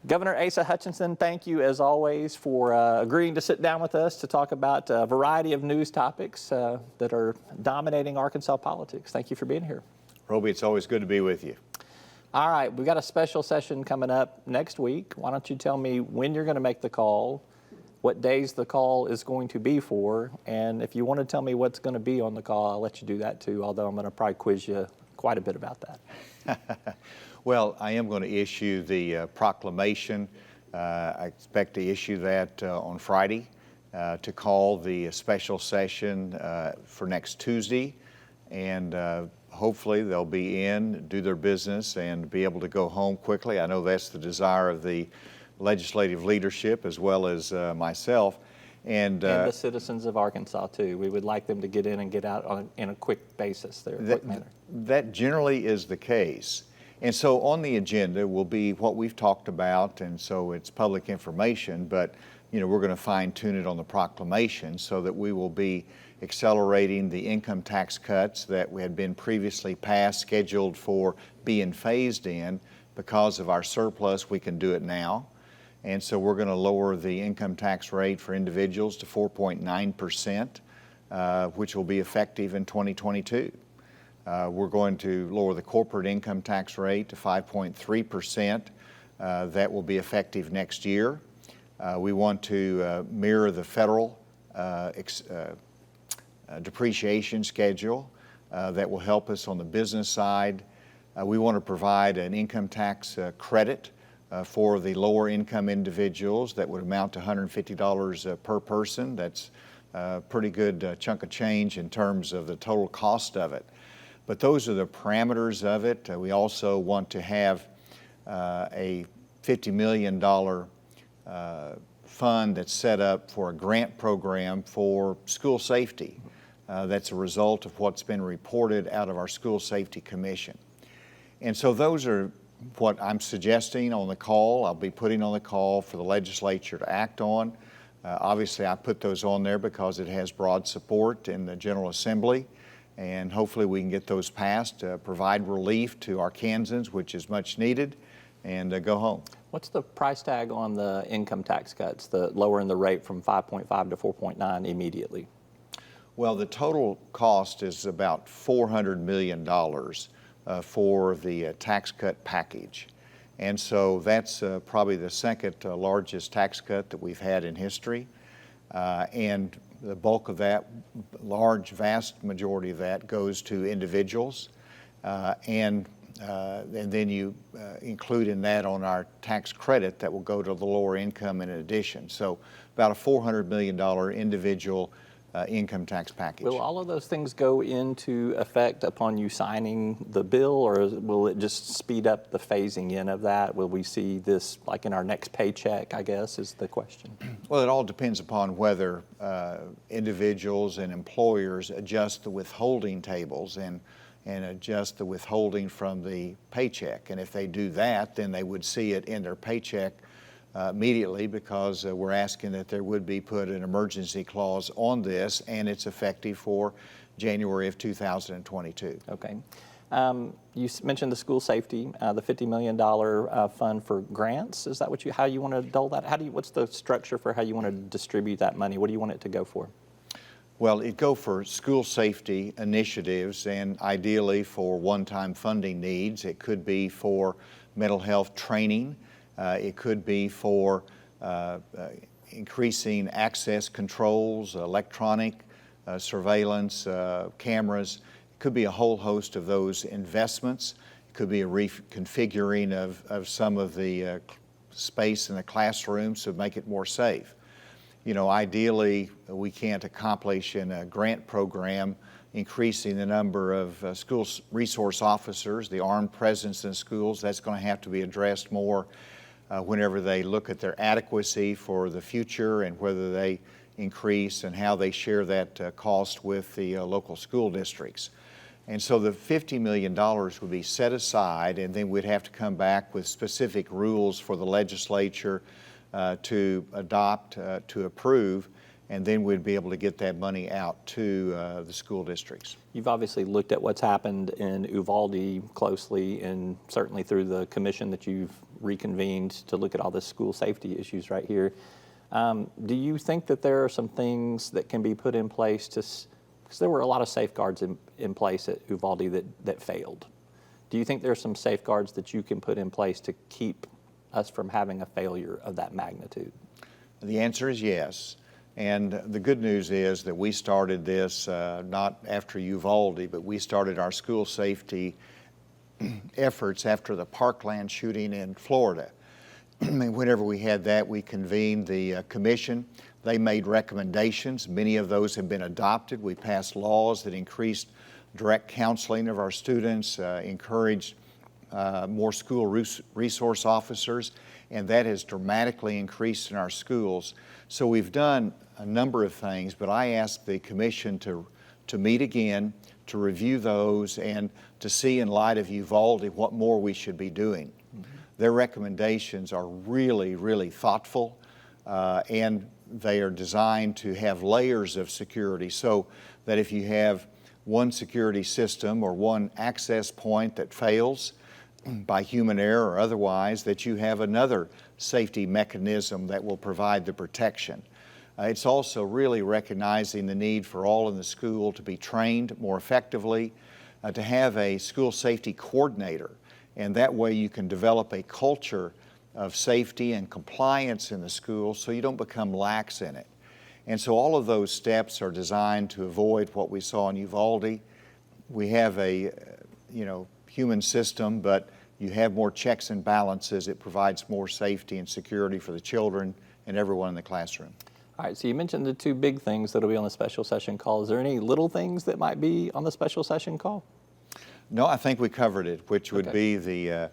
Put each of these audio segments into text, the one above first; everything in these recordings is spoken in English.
Governor Asa Hutchinson, thank you as always for agreeing to sit down with us to talk about a variety of news topics that are dominating Arkansas politics. Thank you for being here. Roby, it's always good to be with you. All right, we've got a special session coming up next week. Why don't you tell me when you're going to make the call, what days the call is going to be for, and if you want to tell me what's going to be on the call, I'll let you do that too, although I'm going to probably quiz you quite a bit about that. Well, I am going to issue the proclamation. I expect to issue that on Friday to call the special session for next Tuesday, and hopefully they'll be in, do their business, and be able to go home quickly. I know that's the desire of the legislative leadership as well as myself. And the citizens of Arkansas too. We would like them to get in and get out in a quick basis there, quick manner. That generally is the case. And so on the agenda will be what we've talked about, and so it's public information, but we're going to fine tune it on the proclamation so that we will be accelerating the income tax cuts that had been previously passed, scheduled for being phased in. Because of our surplus, we can do it now. And so we're going to lower the income tax rate for individuals to 4.9%, which will be effective in 2022. We're going to lower the corporate income tax rate to 5.3%. That will be effective next year. We want to mirror the federal depreciation schedule that will help us on the business side. We want to provide an income tax credit for the lower income individuals that would amount to $150 per person. That's a pretty good chunk of change in terms of the total cost of it. But those are the parameters of it. We also want to have a $50 million fund that's set up for a grant program for school safety. That's a result of what's been reported out of our School Safety Commission. And so those are what I'm suggesting on the call. I'll be putting on the call for the legislature to act on. Obviously, I put those on there because it has broad support in the General Assembly, and hopefully we can get those passed, provide relief to Arkansans, which is much needed, and go home. What's the price tag on the income tax cuts, the lowering the rate from 5.5 to 4.9 immediately? Well, the total cost is about $400 million for the tax cut package. And so that's probably the second largest tax cut that we've had in history. And the bulk of that, vast majority of that goes to individuals. And then you include in that on our tax credit that will go to the lower income in addition. So about a $400 million individual income tax package. Will all of those things go into effect upon you signing the bill, or will it just speed up the phasing in of that? Will we see this like in our next paycheck, I guess, is the question? Well, it all depends upon whether individuals and employers adjust the withholding tables and adjust the withholding from the paycheck. And if they do that, then they would see it in their paycheck immediately, because we're asking that there would be put an emergency clause on this, and it's effective for January of 2022. Okay. You mentioned the school safety, the $50 million fund for grants. Is that how you want to dole that? What's the structure for how you want to distribute that money? What do you want it to go for? Well, it'd go for school safety initiatives and ideally for one-time funding needs. It could be for mental health training. It could be for increasing access controls, electronic surveillance, cameras. It could be a whole host of those investments. It could be a reconfiguring of some of the space in the classrooms to make it more safe. Ideally, we can't accomplish in a grant program increasing the number of school resource officers, the armed presence in schools. That's going to have to be addressed more whenever they look at their adequacy for the future and whether they increase and how they share that cost with the local school districts. And so the $50 million would be set aside, and then we'd have to come back with specific rules for the legislature to adopt, to approve, and then we'd be able to get that money out to the school districts. You've obviously looked at what's happened in Uvalde closely, and certainly through the commission that you've reconvened to look at all the school safety issues right here. Do you think that there are some things that can be put in place because there were a lot of safeguards in place at Uvalde that failed. Do you think there are some safeguards that you can put in place to keep us from having a failure of that magnitude? The answer is yes. And the good news is that we started this not after Uvalde, but we started our school safety efforts after the Parkland shooting in Florida. And whenever we had that, we convened the commission. They made recommendations. Many of those have been adopted. We passed laws that increased direct counseling of our students, encouraged more school resource officers, and that has dramatically increased in our schools. So we've done a number of things, but I asked the commission to meet again, to review those, and to see in light of Uvalde what more we should be doing. Their recommendations are really, really thoughtful, and they are designed to have layers of security so that if you have one security system or one access point that fails by human error or otherwise, that you have another safety mechanism that will provide the protection. It's also really recognizing the need for all in the school to be trained more effectively, to have a school safety coordinator, and that way you can develop a culture of safety and compliance in the school so you don't become lax in it. And so all of those steps are designed to avoid what we saw in Uvalde. We have a human system, but you have more checks and balances. It provides more safety and security for the children and everyone in the classroom. All right, so you mentioned the two big things that'll be on the special session call. Is there any little things that might be on the special session call? No, I think we covered it, which would be the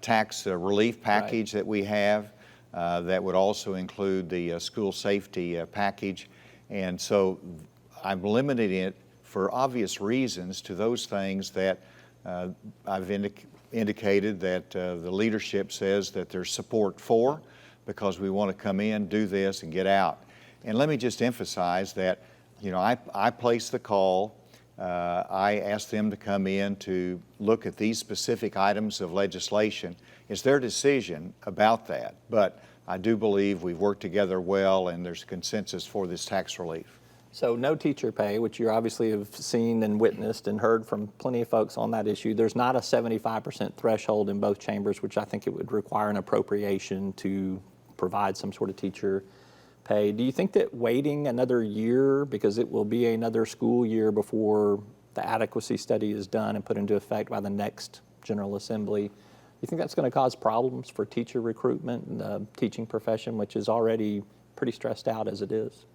tax relief package that we have. That would also include the school safety package. And so I'm limiting it for obvious reasons to those things that I've indicated that the leadership says that there's support for, because we want to come in, do this, and get out. And let me just emphasize that, I placed the call. I asked them to come in to look at these specific items of legislation. It's their decision about that, but I do believe we've worked together well and there's consensus for this tax relief. So no teacher pay, which you obviously have seen and witnessed and heard from plenty of folks on that issue. There's not a 75% threshold in both chambers, which I think it would require an appropriation to provide some sort of teacher pay. Do you think that waiting another year, because it will be another school year before the adequacy study is done and put into effect by the next General Assembly, do you think that's going to cause problems for teacher recruitment and the teaching profession, which is already pretty stressed out as it is?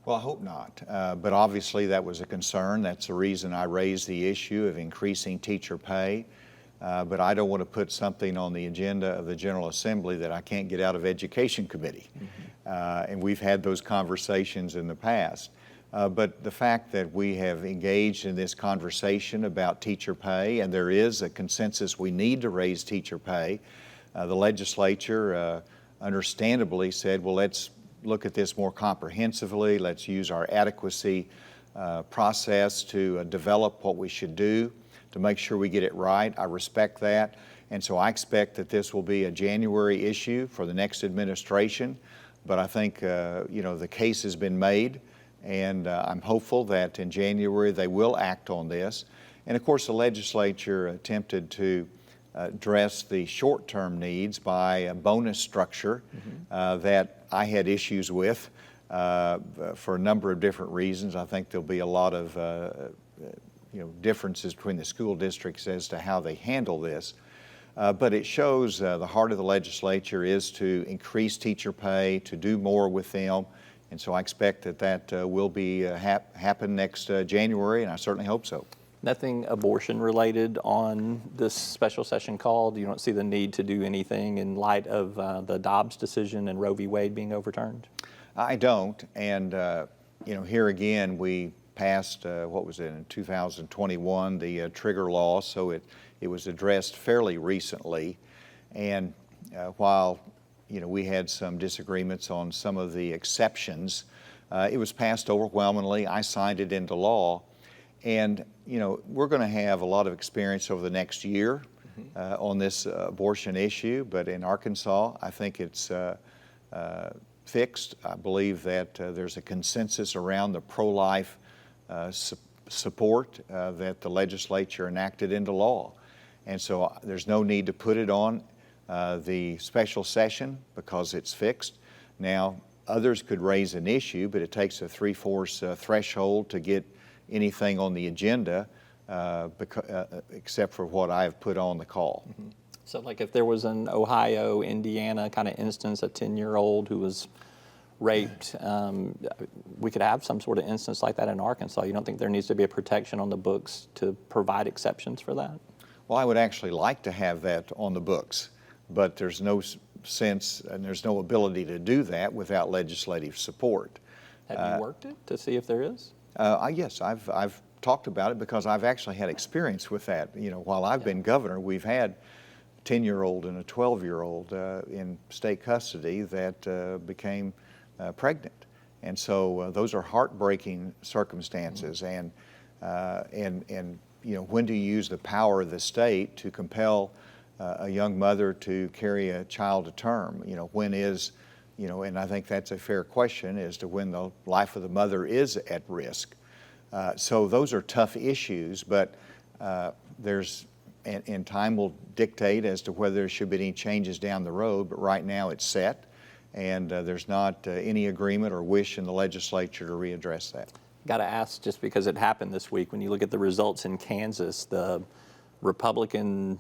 Well, I hope not, but obviously that was a concern. That's the reason I raised the issue of increasing teacher pay. But I don't want to put something on the agenda of the General Assembly that I can't get out of Education Committee. And we've had those conversations in the past. But the fact that we have engaged in this conversation about teacher pay, and there is a consensus we need to raise teacher pay, the legislature understandably said, well, let's look at this more comprehensively. Let's use our adequacy process to develop what we should do to make sure we get it right. I respect that. And so I expect that this will be a January issue for the next administration. But I think, the case has been made, and I'm hopeful that in January they will act on this. And of course, the legislature attempted to address the short-term needs by a bonus structure that I had issues with for a number of different reasons. I think there'll be a lot of differences between the school districts as to how they handle this. But it shows the heart of the legislature is to increase teacher pay, to do more with them. And so I expect that will be happen next January, and I certainly hope so. Nothing abortion related on this special session call? You don't see the need to do anything in light of the Dobbs decision and Roe v. Wade being overturned? I don't. And, here again, we passed, in 2021, the trigger law, so it was addressed fairly recently. And while, we had some disagreements on some of the exceptions, it was passed overwhelmingly. I signed it into law. And, we're going to have a lot of experience over the next year on this abortion issue, but in Arkansas, I think it's fixed. I believe that there's a consensus around the pro-life support that the legislature enacted into law. And so there's no need to put it on the special session because it's fixed. Now, others could raise an issue, but it takes a 3/4 threshold to get anything on the agenda, except for what I have put on the call. Mm-hmm. So like if there was an Ohio, Indiana kind of instance, a 10-year-old who was raped, we could have some sort of instance like that in Arkansas. You don't think there needs to be a protection on the books to provide exceptions for that? Well, I would actually like to have that on the books, but there's no sense and there's no ability to do that without legislative support. Have you worked it to see if there is? Yes, I've talked about it because I've actually had experience with that. You know, while I've been governor, we've had a 10-year-old and a 12-year-old in state custody that became pregnant. And so those are heartbreaking circumstances. And you know, when do you use the power of the state to compel a young mother to carry a child to term? You know, when is, you know, and I think that's a fair question as to when the life of the mother is at risk. So those are tough issues, but and time will dictate as to whether there should be any changes down the road, but right now it's set, and there's not any agreement or wish in the legislature to readdress that. Got to ask, just because it happened this week, when you look at the results in Kansas, the Republican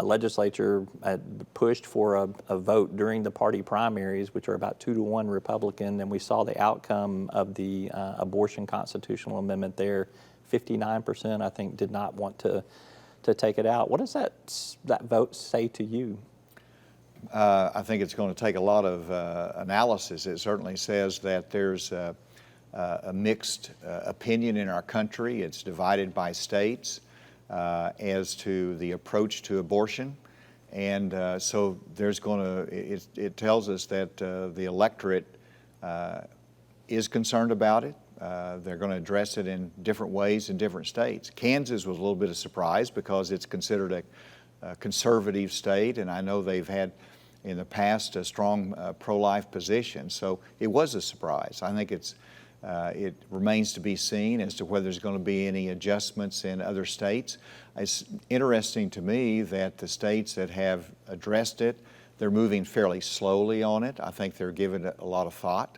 legislature had pushed for a vote during the party primaries, which are about 2-to-1 Republican, and we saw the outcome of the abortion constitutional amendment there. 59%, I think, did not want to take it out. What does that vote say to you? I think it's going to take a lot of analysis. It certainly says that there's a mixed opinion in our country. It's divided by states as to the approach to abortion. And so there's going to, it tells us that the electorate is concerned about it. They're going to address it in different ways in different states. Kansas was a little bit of surprise because it's considered a conservative state, and I know they've had in the past a strong pro-life position. So it was a surprise. I think it remains to be seen as to whether there's going to be any adjustments in other states. It's interesting to me that the states that have addressed it, they're moving fairly slowly on it. I think they're giving it a lot of thought.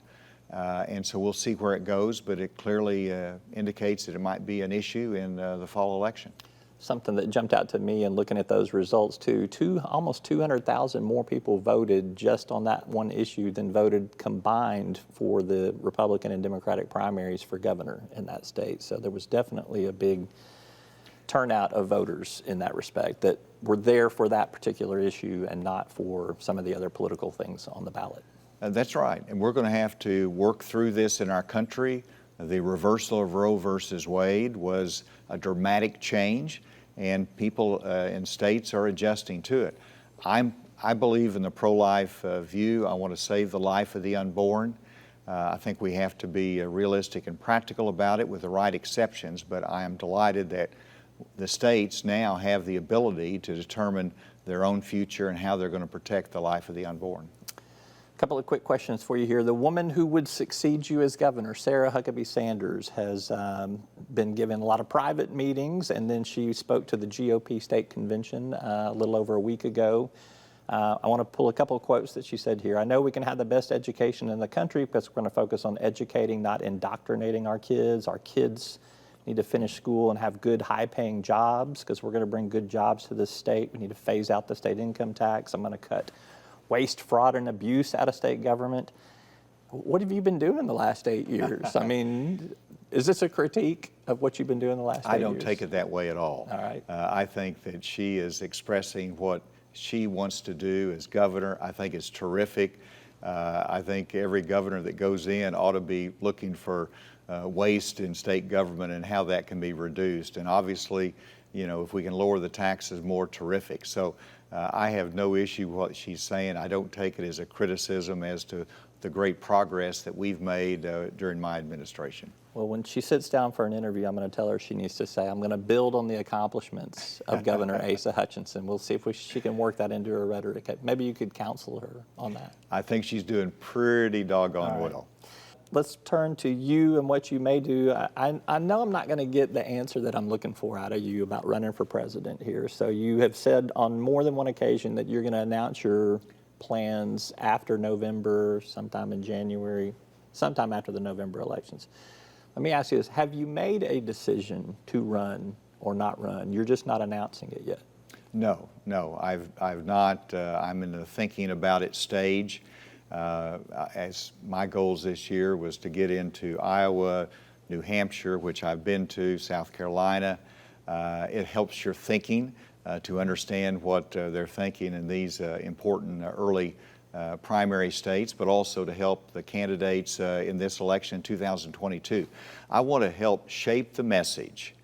And so we'll see where it goes, but it clearly indicates that it might be an issue in the fall election. Something that jumped out to me in looking at those results too, almost 200,000 more people voted just on that one issue than voted combined for the Republican and Democratic primaries for governor in that state. So there was definitely a big turnout of voters in that respect that were there for that particular issue and not for some of the other political things on the ballot. That's right, and we're going to have to work through this in our country. The reversal of Roe versus Wade was a dramatic change, and people in states are adjusting to it. I believe in the pro-life view. I want to save the life of the unborn. I think we have to be realistic and practical about it with the right exceptions, but I am delighted that the states now have the ability to determine their own future and how they're going to protect the life of the unborn. A couple of quick questions for you here. The woman who would succeed you as governor, Sarah Huckabee Sanders, has been given a lot of private meetings, and then she spoke to the GOP state convention a little over a week ago. I want to pull a couple of quotes that she said here. I know we can have the best education in the country because we're going to focus on educating, not indoctrinating our kids. Our kids need to finish school and have good, high-paying jobs because we're going to bring good jobs to this state. We need to phase out the state income tax. I'm going to cut waste, fraud, and abuse out of state government. What have you been doing the last 8 years? I mean, is this a critique of what you've been doing the last 8 years? I don't take it that way at all. All right. I think that she is expressing what she wants to do as governor. I think it's terrific. I think every governor that goes in ought to be looking for waste in state government and how that can be reduced. And obviously, you know, if we can lower the taxes more, terrific. So I have no issue with what she's saying. I don't take it as a criticism as to the great progress that we've made during my administration. Well, when she sits down for an interview, I'm going to tell her she needs to say, I'm going to build on the accomplishments of Governor Asa Hutchinson. We'll see if she can work that into her rhetoric. Maybe you could counsel her on that. I think she's doing pretty doggone well. Let's turn to you and what you may do. I know I'm not going to get the answer that I'm looking for out of you about running for president here. So you have said on more than one occasion that you're going to announce your plans after November, sometime in January, sometime after the November elections. Let me ask you this. Have you made a decision to run or not run? You're just not announcing it yet. No, I've not. I'm in the thinking about it stage. As my goals this year was to get into Iowa, New Hampshire, which I've been to, South Carolina. It helps your thinking to understand what they're thinking in these important early primary states, but also to help the candidates in this election in 2022. I want to help shape the message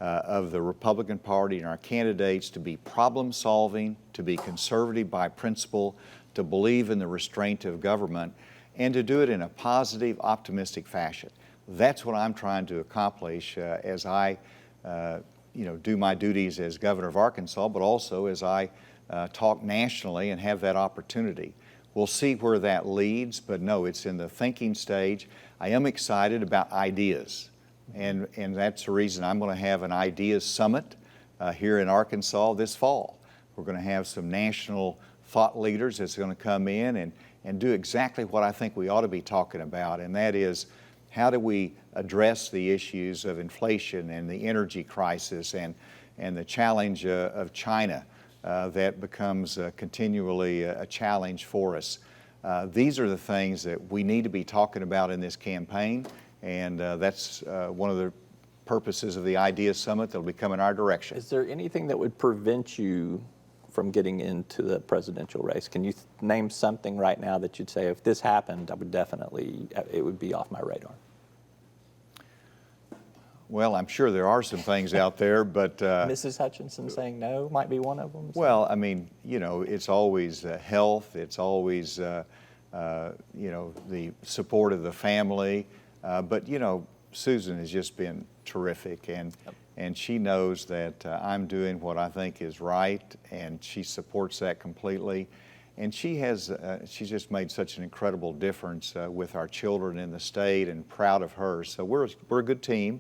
of the Republican Party and our candidates to be problem-solving, to be conservative by principle, to believe in the restraint of government, and to do it in a positive, optimistic fashion. That's what I'm trying to accomplish as I do my duties as governor of Arkansas, but also as I talk nationally and have that opportunity. We'll see where that leads, but no, it's in the thinking stage. I am excited about ideas, and that's the reason I'm going to have an ideas summit here in Arkansas this fall. We're going to have some national thought leaders that's going to come in and do exactly what I think we ought to be talking about, and that is how do we address the issues of inflation and the energy crisis and the challenge of China that becomes continually a challenge for us. These are the things that we need to be talking about in this campaign, and that's one of the purposes of the Ideas Summit that will be coming our direction. Is there anything that would prevent you from getting into the presidential race? Can you name something right now that you'd say, if this happened, I would definitely, it would be off my radar? Well, I'm sure there are some things out there, but Mrs. Hutchinson saying no might be one of them. So. Well, I mean, it's always health. It's always, the support of the family. But, Susan has just been terrific, and she knows that I'm doing what I think is right, and she supports that completely. And she's just made such an incredible difference with our children in the state, and proud of her. So we're a good team.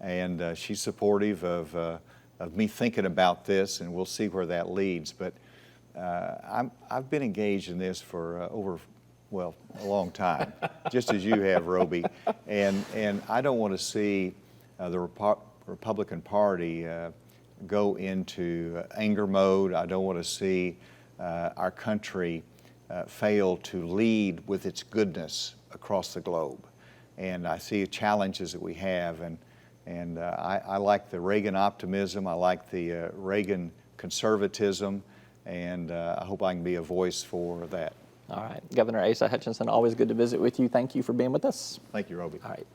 And she's supportive of me thinking about this, and we'll see where that leads. But I've been engaged in this for a long time, just as you have, Roby. And I don't want to see the Republican Party go into anger mode. I don't want to see our country fail to lead with its goodness across the globe. And I see challenges that we have, and I like the Reagan optimism. I like the Reagan conservatism, and I hope I can be a voice for that. All right. Governor Asa Hutchinson, always good to visit with you. Thank you for being with us. Thank you, Roby. All right.